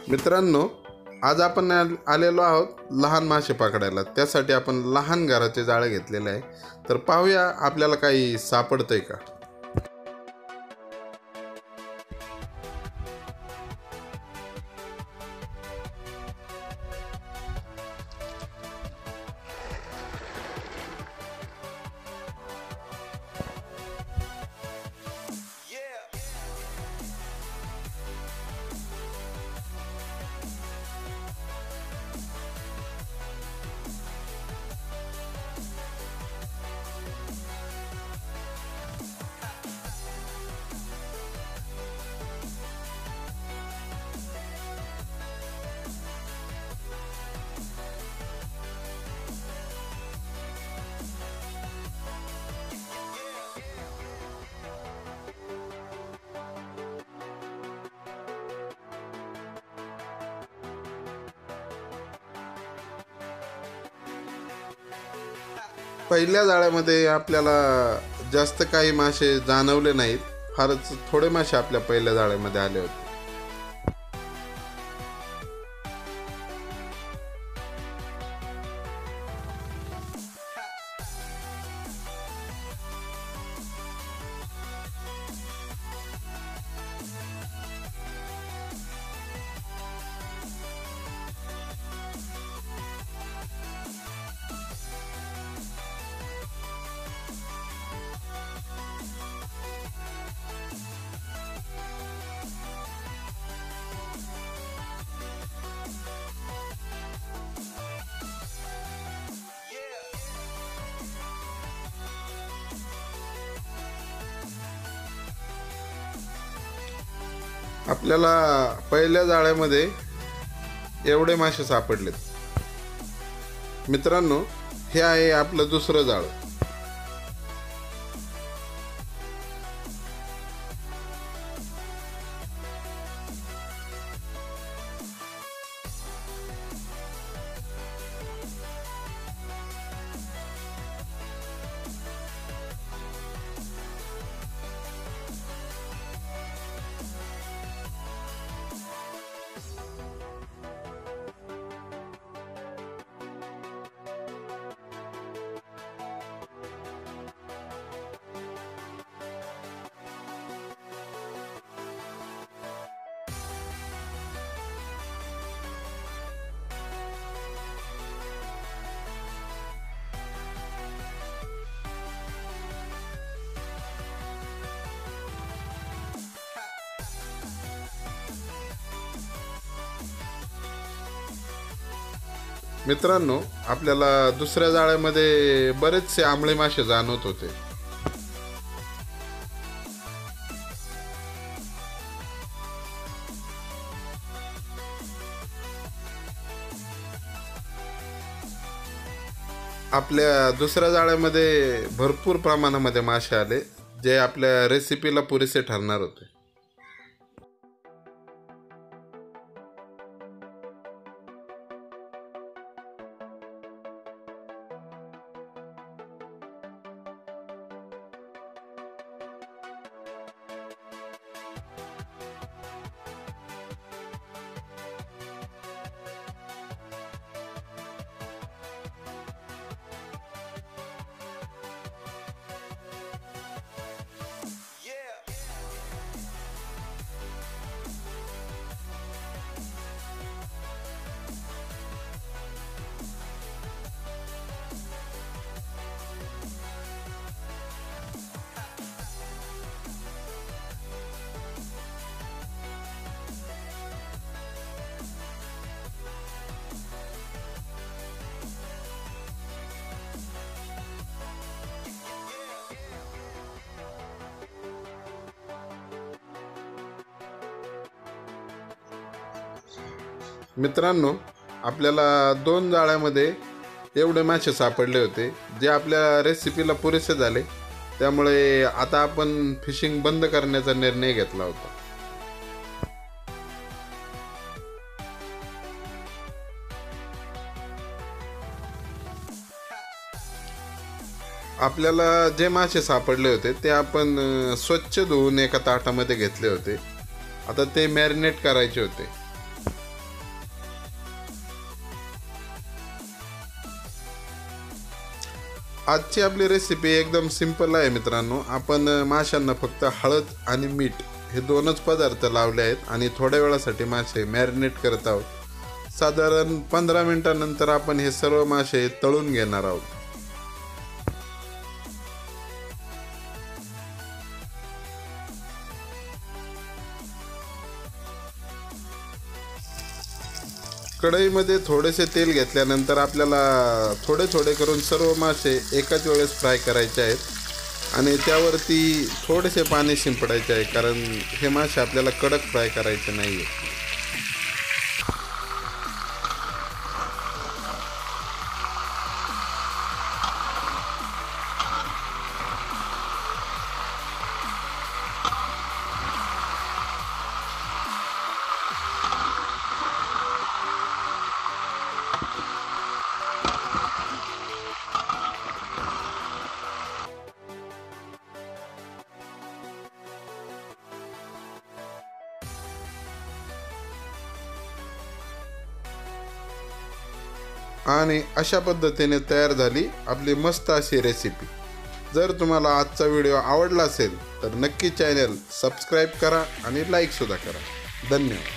मित्रांनो, आज आपण आलेलो आहोत लहान मासे पकडायला. त्यासाठी आपण लहान घराचे जाळे घेतलेले आहे. तर पाहूया आपल्याला काही सापडतंय का. पहिल्या जाळ्यामध्ये आपल्याला जास्त काही मासे जाणवले नाहीत. फारच थोडे मासे आपल्या पहिल्या जाळ्यामध्ये आले होते. आपल्याला पहिल्या जाळ्यामध्ये एवढे मासे सापडलेत. मित्रांनो, हे आहे आपलं दुसरं जाळं. मित्रांनो, आपल्याला दुसऱ्या जाळ्यामध्ये बरेचसे आंबळे मासे जाणवत होते. आपल्या दुसऱ्या जाळ्यामध्ये भरपूर प्रमाणामध्ये मासे आले, जे आपल्या रेसिपीला पुरेसे ठरणार होते. मित्रांनो, आपल्याला दोन जाळ्यामध्ये एवढे मासे सापडले होते, जे आपल्या रेसिपीला पुरेसे झाले. त्यामुळे आता आपण फिशिंग बंद करण्याचा निर्णय घेतला होता. आपल्याला जे मासे सापडले होते ते आपण स्वच्छ धुवून एका ताटामध्ये घेतले होते. आता ते मॅरिनेट करायचे होते. आजची आपली रेसिपी एकदम सिंपल आहे मित्रांनो. आपण माशांना फक्त हळद आणि मीठ हे दोनच पदार्थ लावले आहेत आणि थोड्या वेळासाठी मासे मॅरिनेट करत आहोत. साधारण 15 मिनिटांनंतर आपण हे सर्व मासे तळून घेणार आहोत. कढईमध्ये थोडेसे तेल घेतल्यानंतर आपल्याला थोडे थोडे करून सर्व मासे एकाच वेळेस फ्राय करायचे आहेत आणि त्यावरती थोडेसे पाणी शिंपडायचे आहे, कारण हे मासे आपल्याला कडक फ्राय करायचे नाही आहे. आणि अशा पद्धतीने तयार झाली आपली मस्त अशी रेसिपी. जर तुम्हाला आजचा व्हिडिओ आवडला असेल तर नक्की चॅनल सबस्क्राईब करा आणि लाईक सुद्धा करा. धन्यवाद.